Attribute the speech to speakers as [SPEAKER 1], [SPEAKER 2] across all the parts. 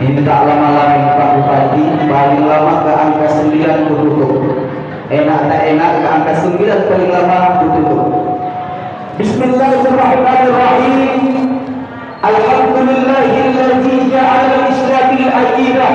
[SPEAKER 1] Minta lama-lama Pak Bupati, paling lama ke angka 9 tutup. Enak tak enak ke angka 9 paling lama tutup. Bismillahirrahmanirrahim. Alhamdulillahilladzi ja'ala al-Islam al-aqidah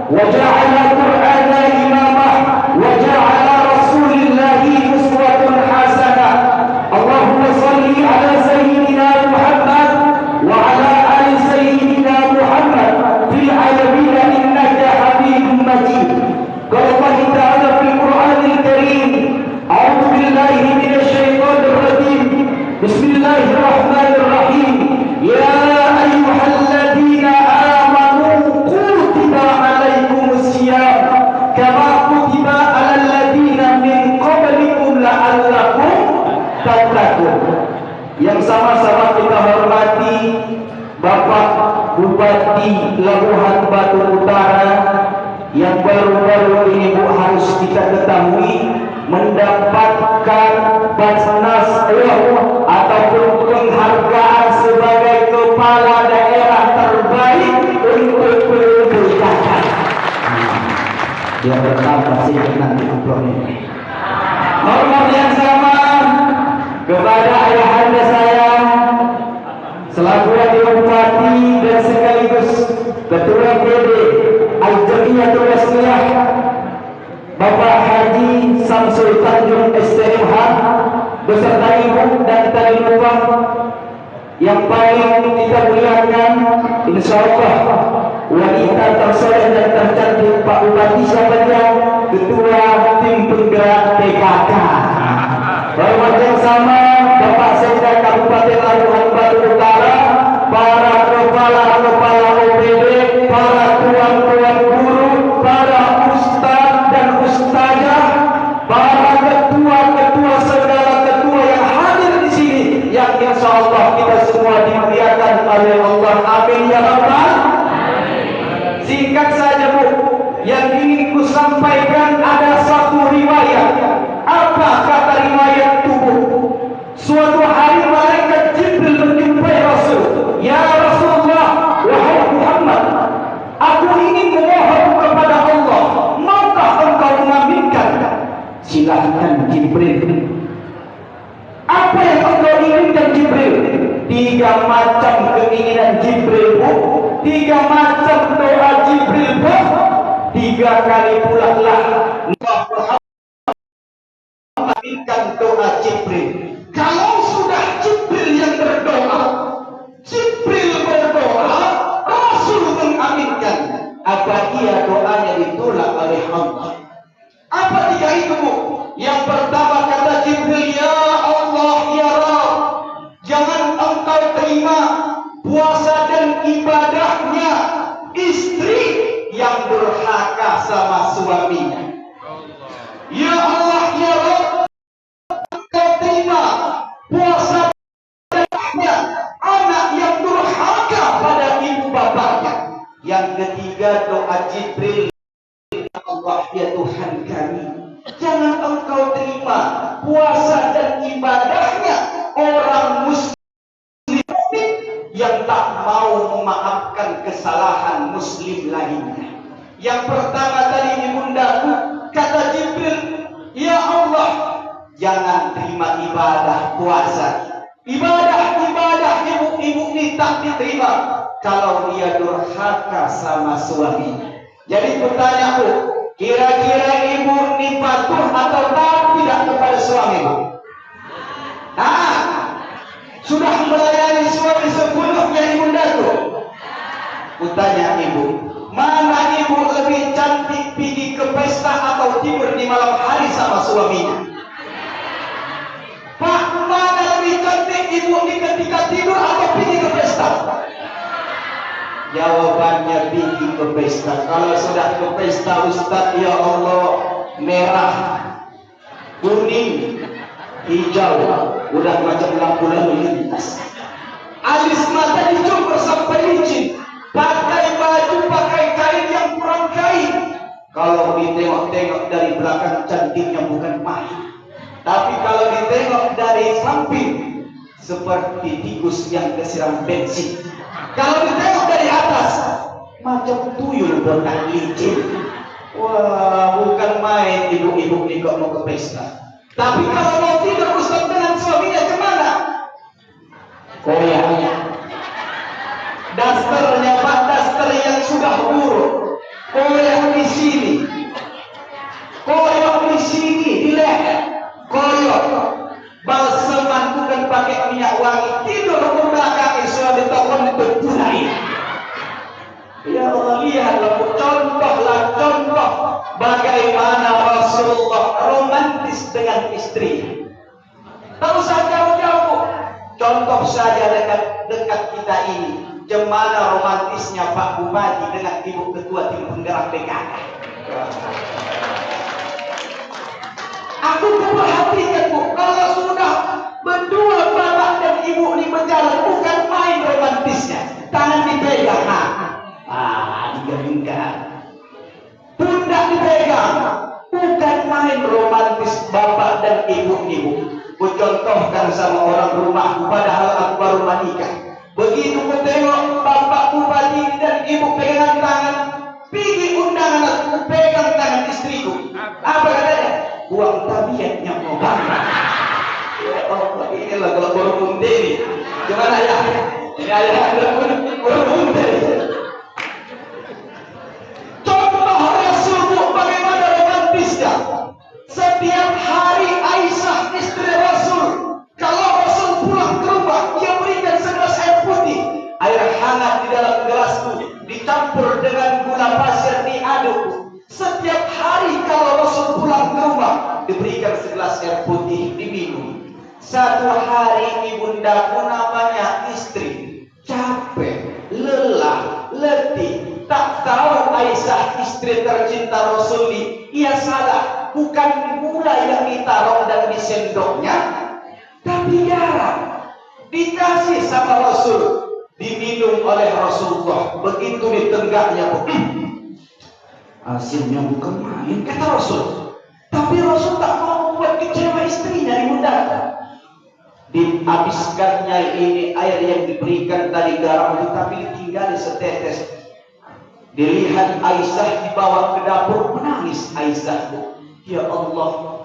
[SPEAKER 1] wa ja'ala al-Qur'ana imamah wa ja'ala Rasulillahi uswatun hasanah. Allahumma salli ala sayyidina Muhammad wa ala ali sayyidina Muhammad fil alamin innaka Hamidum Majid. Qala Allah Ta'ala fil Qur'anil Karim, a'udzu billahi minasy syaithanir rajim. Bismillahirrahmanirrahim. Ya ayyuhalladzina amanu kutiba alaikumus syiyam kama kutiba alal ladzina min qablikum la'allakum tattaqun. Yang sama-sama kita hormati Bapak Bupati Labuhan Batu Utara, yang baru-baru ini Bu harus kita ketahui mendapatkan Basnas ataupun penghargaan sebagai kepala daerah terbaik untuk pendidikan. Dia bertambah sedikit nanti amplopnya. Hormat yang sama kepada ayahanda saya selaku Wakil Bupati dan sekaligus Ketua PD Al-Jamiyatul Wasliyah Bapak Haji Samsul Tanjung STMH beserta ibu dan tadi lupa yang paling kita muliakan, insyaallah wanita tersoleh dan tercantik Pak Bupati siapa dia? Ketua Tim Penggerak PKK. Hormat yang sama Bapak Sekda Kabupaten Labuhan Batu Utara, para kepala-kepala OPD, para tuan-tuan guru, para ustaz dan ustazah, para ketua-ketua segala ketua yang hadir di sini, yang insyaallah kita semua dimuliakan oleh Allah. Amin ya rabbal alamin. Singkat saja Bu, yang ingin ku sampaikan ada satu riwayat. Apa kata riwayat itu Bu? Suatu hari malaikat Jibril menjumpai Rasul. Ya Rasulullah, wahai Muhammad, aku ingin memohon kepada Allah, maukah engkau mengaminkan? Silahkan Jibril. Apa yang engkau inginkan Jibril? 3 macam keinginan Jibril Bu, 3 macam doa Jibril Bu, 3 kali pula lah mengaminkan doa Jibril. Kalau sudah Jibril yang berdoa, Jibril berdoa, Rasul mengaminkan, apa dia doanya ditolak oleh Allah? Apa 3 itu Bu? Yang pertama kata Jibril, ya Allah ya Rabb, jangan engkau terima puasa dan ibadahnya istri yang durhaka sama suaminya. Ya Allah ya Rabb, engkau terima puasa dan ibadahnya anak yang durhaka pada ibu bapaknya. Yang ketiga doa Jibril, Allah ya Tuhan kami, jangan engkau terima puasa dan ibadahnya orang muslim yang tak mau memaafkan kesalahan muslim lainnya. Yang pertama tadi ibundaku, kata Jibril, ya Allah, jangan terima ibadah puasa. Ibadah ibu-ibu ini tak diterima kalau dia durhaka sama suaminya. Jadi bertanya Bu, kira-kira ibu ini patuh atau tidak kepada suami Bu? Sudah melayani suami sepenuhnya ibundaku? Kutanya ibu, mana ibu lebih cantik pergi ke pesta atau tidur di malam hari sama suaminya? Pak, mana lebih cantik ibu ini ketika tidur atau pergi ke pesta? Jawabannya pergi ke pesta. Kalau sudah ke pesta Ustaz, ya Allah, merah, kuning, hijau, udah macam lampu lalu lintas. Alis mata dicukur sampai licin, pakai baju, pakai kain yang kurang kain. Kalau ditengok-tengok dari belakang cantiknya bukan main. Tapi kalau ditengok dari samping seperti tikus yang kesiram bensin. Kalau ditengok dari atas macam tuyul botak licin. Wah, bukan main ibu-ibu ini kok mau ke pesta. Tapi kalau mau tidur Ustaz dengan suaminya kemana? Koyak. Dasternya Pak, daster yang sudah buruk. Koyak di sini. Koyak di sini, di leher. Koyak. Balseman bukan pakai minyak wangi. Tidur ke belakang suami tokon itu tunai. Ya Allah, lihatlah contoh bagaimana Rasulullah romantis dengan istri. Tak usah jauh-jauh, contoh saja dekat kita ini, gimana romantisnya Pak Bupati dengan Ibu Ketua Tim Penggerak PKK. Aku perhatikan Bu, kalau sudah berdua bapak dan ibu ini berjalan, bukan main romantisnya, tangan dipegang. Digenggam, pundak dipegang, bukan main romantis bapak dan ibu-ibu. Ku contohkan sama orang rumah, padahal aku baru menikah. Begitu ku tengok bapak bupati dan ibu pegangan tangan, pergi undangan aku pegang tangan istriku. Apa katanya? Buang tabiatnya mau bangga. Ya Allah, inilah kalau baru munde ini. Gimana ya? Ini ayah baru munde. Setiap hari Aisyah istri Rasul, kalau Rasul pulang ke rumah, dia berikan segelas air putih, air hangat di dalam gelasku, dicampur dengan gula pasir, diaduk. Setiap hari kalau Rasul pulang ke rumah, diberikan segelas air putih, diminum. Satu hari ibundaku namanya istri, capek, lelah, letih, tak tahu Aisyah istri tercinta Rasul ini, ia salah. Bukan gula yang ditaruh dan di sendoknya, tapi garam. Dikasih sama Rasul, diminum oleh Rasulullah. Begitu ditenggaknya, asinnya bukan main, kata Rasul. Tapi Rasul tak mau membuat kecewa istrinya, ibunda. Dihabiskannya ini air yang diberikan tadi garam itu, tapi ditinggali setetes. Dilihat Aisyah dibawa ke dapur, menangis Aisyah. Ya Allah,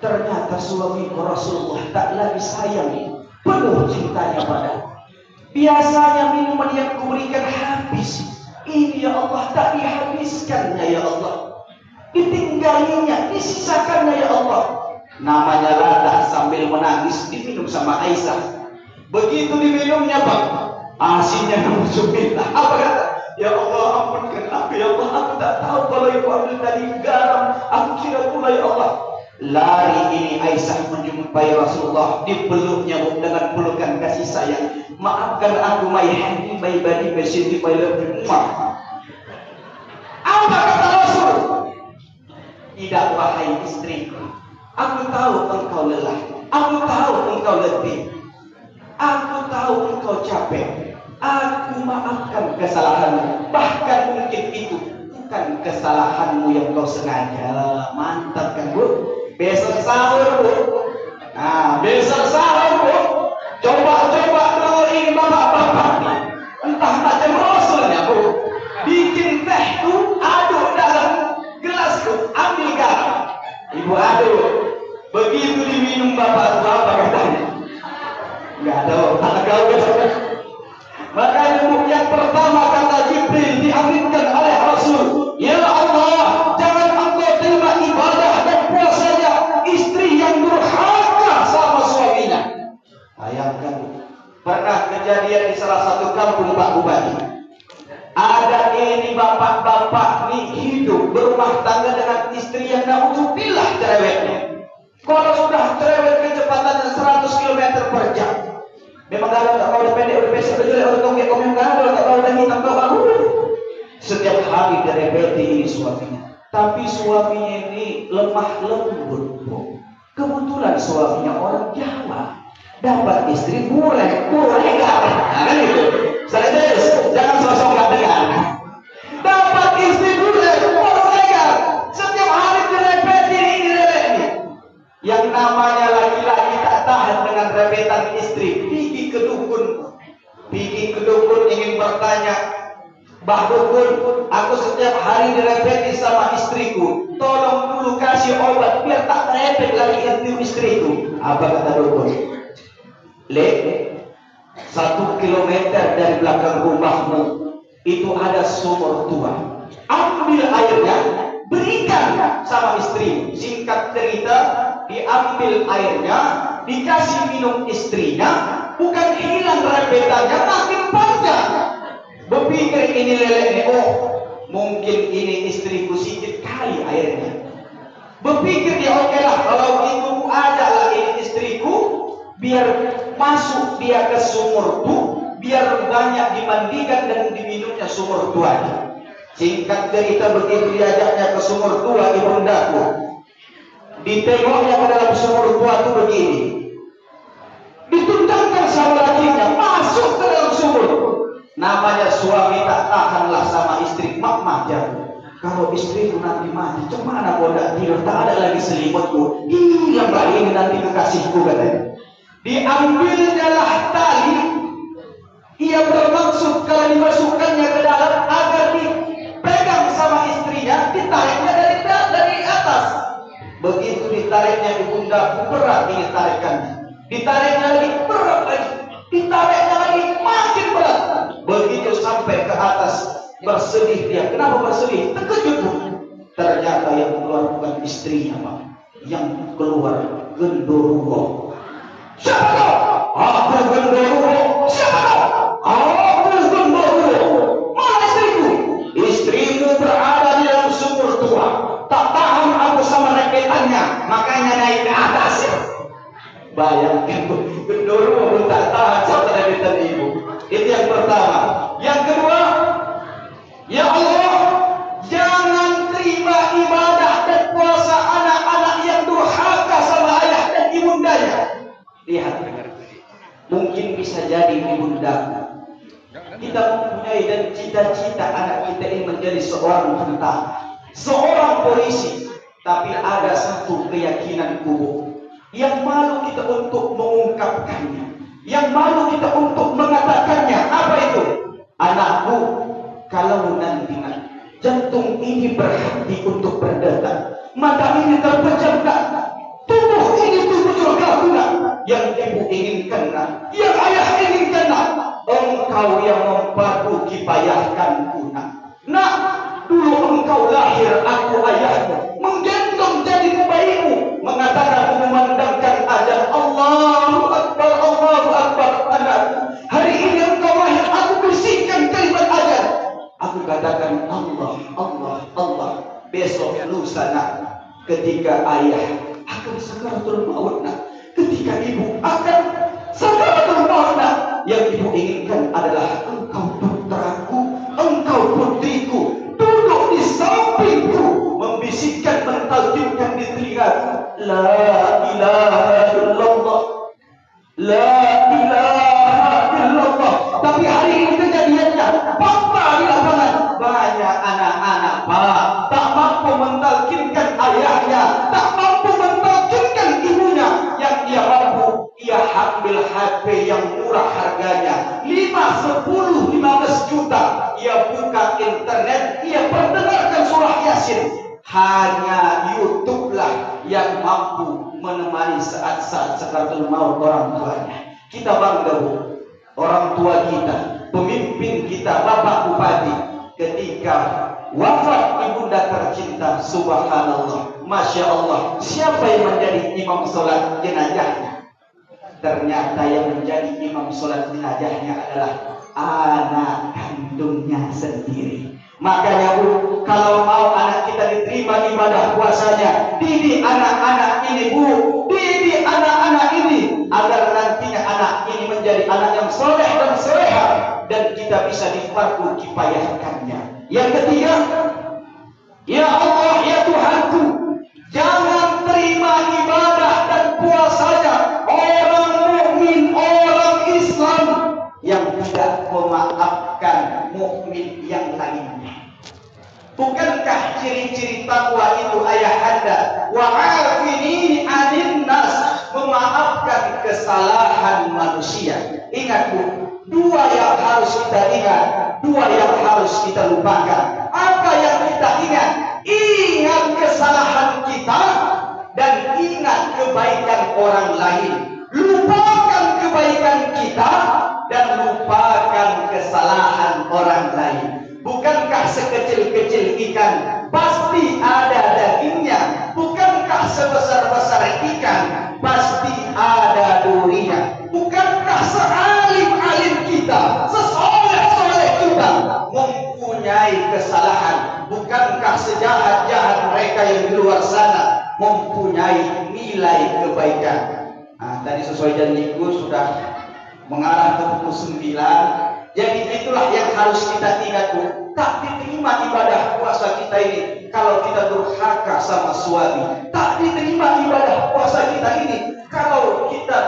[SPEAKER 1] ternyata suami Rasulullah tak lagi sayang, penuh cintanya padaku. Biasanya minuman yang kuberikan habis, ini ya Allah tak dihabiskannya ya Allah, ditinggalinya, disisakannya ya Allah. Namanya latah sambil menangis, diminum sama Aisyah. Begitu diminumnya Pak, asinnya nusukillah. Apa kata? Ya Allah, ampunkan aku ya Allah, aku tak tahu kalau ibu ambil tadi garam, aku kira pula ya Allah. Lari ini Aisyah menjumpai Rasulullah, dipeluknya dengan pelukan kasih sayang. Maafkan aku, my handy, my body, my city, my love, apa kata Rasul? Tidak, wahai istriku, aku tahu engkau lelah, aku tahu engkau letih, aku tahu engkau capek. Aku maafkan kesalahanmu. Bahkan mungkin itu bukan kesalahanmu yang kau sengaja. Mantap kan Bu? Besok sahur Bu. Nah, besok sahur Bu, coba-coba doain bapak-bapak nih. Entah macam Rasulnya Bu, bikin teh tuh, aduk dalam gelas tuh, ambil garam, ibu aduk. Begitu diminum bapak tuh, apa katanya? Enggak ada, tak kau besok. Maka yang pertama kata Jibril diaminkan oleh Rasul, ya Allah, jangan engkau terima ibadah dan puasanya istri yang durhaka sama suaminya. Bayangkan, pernah kejadian di salah satu kampung Pak Bupati. Ada ini bapak-bapak nih hidup berumah tangga dengan istri yang naudzubillah cerewetnya. Kalau sudah cerewet kecepatan 100 km per jam. Memang kalau tak mau pendek, udah besok berjual orang tongek komen kalau tak mau udah hitam kau baru. Setiap hari direpeti ini suaminya. Tapi suaminya ini lemah lembut Bu. Kebetulan suaminya orang Jawa, dapat istri bule gak? Nah, kan itu. Saya jangan sosok nggak dengar. Dapat istri bule gak? Setiap hari direpeti ini. Yang namanya laki-laki tak tahan dengan repetan istri, pergi ke dukun ingin bertanya, Bah Dukun, aku setiap hari direpeti sama istriku. Tolong dulu kasih obat biar tak repet lagi itu istriku. Apa kata Dukun? Le, 1 kilometer dari belakang rumahmu itu ada sumur tua. Ambil airnya, berikan sama istrimu. Singkat cerita, diambil airnya, dikasih minum istrinya, bukan hilang repetannya, makin panjang. Berpikir ini leleknya, oh mungkin ini istriku sikit kali airnya. Berpikir dia, oke lah, kalau itu ku ajak lagi istriku, biar masuk dia ke sumur itu, biar banyak dimandikan dan diminumnya sumur tuanya. Singkat cerita, begitu diajaknya ke sumur tua ibundaku, ditengoknya ke dalam sumur tua itu begini, ditundangkan sama lakinya masuk ke dalam sumur. Namanya suami tak tahanlah sama istri, mak jauh. Kalau istriku nanti mati, cemana kau tak tidur, tak ada lagi selimutku, hilang lagi ini nanti kekasihku katanya. Diambilnya lah tali, ia bermaksud kalau dimasukkannya ke dalam agar dipegang sama istrinya, ditariknya dari atas. Begitu ditariknya ibunda, berat ini tarikannya. Ditariknya lagi berat lagi, ditariknya lagi makin berat. Begitu sampai ke atas, bersedih dia. Kenapa bersedih? Terkejut. Ternyata yang keluar bukan istrinya, Pak. Yang keluar genderuwo. Siapa kau? Aku genderuwo. Siapa kau? Aku genderuwo. Mana istriku? Istrimu berada di dalam sumur tua. Tak tahan aku sama repetannya, makanya naik ke atas. Bayangkan, genderuwo pun tak tahan sama repetan ibu. Itu yang pertama. Yang kedua, ya Allah, jangan terima ibadah dan puasa anak-anak yang durhaka sama ayah dan ibundanya. Lihat, mungkin bisa jadi ibunda kita mempunyai dan cita-cita anak kita ini menjadi seorang tentara, seorang polisi, tapi ada satu keyakinan kubur yang malu kita untuk mengungkapkannya, yang malu kita untuk mengatakannya. Apa itu? Anakku, kalau nanti jantung ini berhenti untuk berdetak, mata ini terpejamkan, tubuh ini tubuh gabungan, yang ibu inginkan, yang ayah inginkan, engkau yang membantu kipayahkanku. Nak, dulu engkau lahir, aku ayahmu, menggendong jadi bayimu, mengatakan memandangkan ajal. Allahu Akbar, Allahu Akbar. Anakku, hari ini engkau lahir, aku bisikkan kalimat ajal. Aku katakan Allah, Allah, Allah. Besok lusa nak, ketika ayah akan sakaratul maut nak, ketika ibu akan sakaratul maut nak, yang ibu inginkan adalah engkau putraku, engkau putriku, duduk di sampingku, membisikkan, mentalkinkan di telingaku, la ilaha illallah, la ilaha illallah. Tapi hari ini kejadiannya, papa di lapangan, banyak anak-anak pak tak mampu mentalkinkan ayahnya, tak mampu mentalkinkan ibunya. Yang dia mampu, ia ambil HP yang murah harganya 5, 10, 15 juta. Ia buka internet, ia perdengarkan surah Yasin. Hanya YouTube lah yang mampu menemani saat-saat sakaratul maut orang tuanya. Kita bangga, Bu. Orang tua kita, pemimpin kita, Bapak Bupati, ketika wafat ibunda tercinta, subhanallah, masya Allah, siapa yang menjadi imam sholat jenazahnya? Ternyata yang menjadi imam sholat jenazahnya adalah anak kandungnya sendiri. Makanya Bu, kalau mau anak kita diterima ibadah puasanya, didik anak-anak ini Bu, didik anak-anak ini, agar nantinya anak ini menjadi anak yang soleh dan soleha, dan kita bisa difardu kifayahkannya. Yang ketiga, ya Allah, ya Tuhanku, jangan terima ibadah dan puasanya orang mukmin, orang Islam yang tidak memaafkan mukmin yang lainnya. Bukankah ciri-ciri takwa itu ayahanda? Wa'afini 'anil nas, memaafkan kesalahan manusia. Ingat Bu, dua yang harus kita ingat. dua yang harus kita lupakan. Apa yang kita ingat? Ingat kesalahan kita dan ingat kebaikan orang lain. Lupakan kebaikan kita dan lupakan kesalahan orang lain. Bukankah sekecil-kecil ikan pasti ada dagingnya? Bukankah sebesar-besar ikan pasti ada durinya? Bukankah sealim-alim kita, sesoleh-soleh kita mempunyai kesalahan? Bukankah sejahat-jahat mereka yang di luar sana mempunyai nilai kebaikan? Nah, tadi sesuai janjiku sudah mengarah ke pukul 9. Jadi itulah yang harus kita ingat, Bu. Tak diterima ibadah puasa kita ini kalau kita durhaka sama suami. Tak diterima ibadah puasa kita ini kalau kita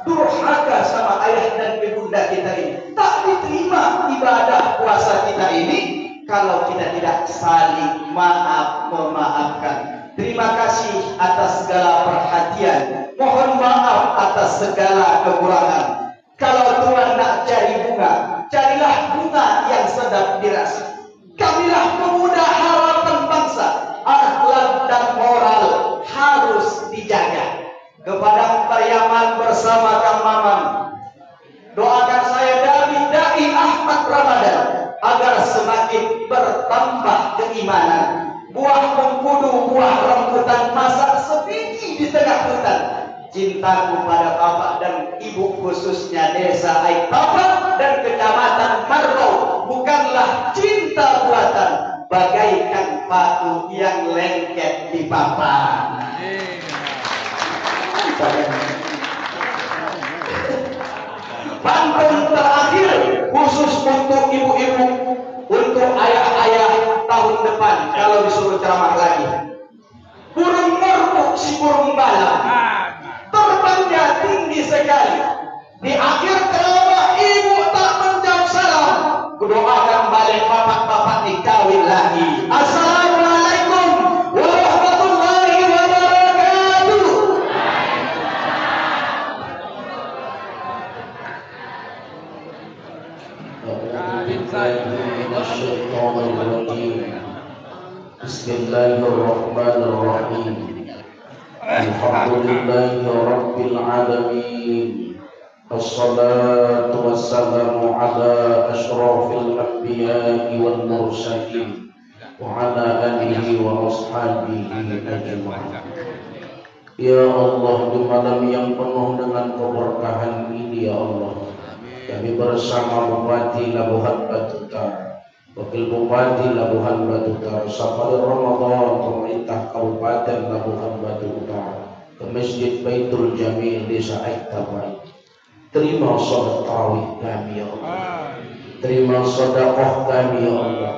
[SPEAKER 1] durhaka sama ayah dan ibunda kita ini. Tak diterima ibadah puasa kita ini kalau kita tidak saling memaafkan. Terima kasih atas segala perhatian. Mohon maaf atas segala kekurangan. Kalau Tuhan nak cari bunga, carilah bunga yang sedap dirasa. Kamilah pemuda harapan bangsa. Akhlak dan moral harus dijaga. Kepada Pariaman bersama Kang Maman, doakan saya dari Dai Ahmad Ramadan agar semakin bertambah keimanan. Buah mengkudu, buah rambutan masak sebiji di tengah hutan. Cintaku pada bapak dan ibu, khususnya desa Aitapa dan kecamatan Margo, bukanlah cinta buatan, bagaikan batu yang lengket di papan. Pantun terakhir khusus untuk ibu-ibu, untuk ayah-ayah tahun depan kalau disuruh ceramah lagi. Burung merpuk si burung bala, terbangnya tinggi sekali. Di akhir ceramah ibu tak menjawab salam. Kudoakan balik bapak-bapak nikawin lagi. Assalamualaikum warahmatullahi wabarakatuh.
[SPEAKER 2] Bismillahirrahmanirrahim. Alhamdulillahi rabbil alamin. Assalatu wassalamu ala ashrafil anbiya'i wal mursalin wa ala alihi wa ashabihi ajma'in. Ya Allah, di malam yang penuh dengan keberkahan ini, ya Allah, kami bersama Bupati Labuhan Batu Utara, Wakil Bupati Labuhan Batu Utara, Sapal Ramadan pemerintah Kabupaten Labuhan Batu Utara, ke Masjid Baitul Jamil Desa Aitaba. Terima salat tarawih kami, ya Allah. Terima sedekah kami, ya Allah.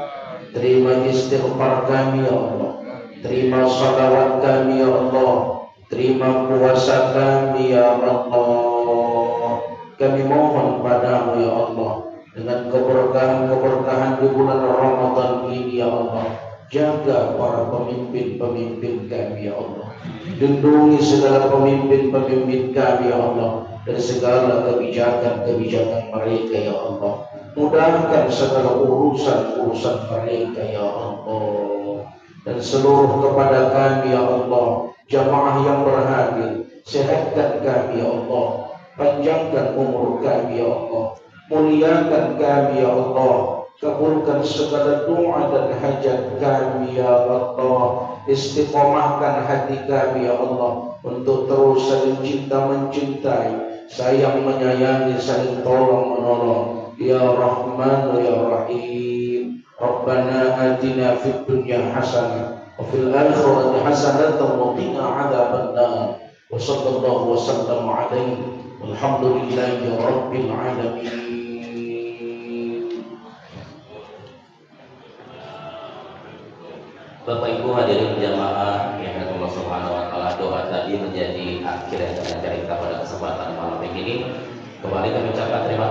[SPEAKER 2] Terima istighfar kami, ya Allah. Terima salawat kami, ya Allah. Terima puasa kami, ya Allah. Kami mohon padamu, ya Allah, dengan keberkahan-keberkahan di bulan Ramadan ini, ya Allah, jaga para pemimpin-pemimpin kami, ya Allah. Lindungi segala pemimpin-pemimpin kami, ya Allah, dari segala kebijakan-kebijakan mereka, ya Allah. Mudahkan segala urusan-urusan mereka, ya Allah. Dan seluruh kepada kami, ya Allah, jamaah yang berhadir, sehatkan kami, ya Allah. Panjangkan umur kami, ya Allah. Muliakan kami, ya Allah. Kabulkan segala doa dan hajat kami, ya Allah. Istiqomahkan hati kami, ya Allah, untuk terus saling cinta mencintai, sayang menyayangi, saling tolong menolong. Ya Rahman ya Rahim. Rabbana atina fid dunya hasanah wa fil akhirati hasanatan wa qina adzabannar. Wa sallallahu wa sallam alaihi walhamdulillahi rabbil alamin.
[SPEAKER 3] Bapak Ibu hadirin jamaah yang Allah Subhanahu wa taala, doa tadi menjadi akhir yang kita pada kesempatan malam ini. Kembali kami ucapkan terima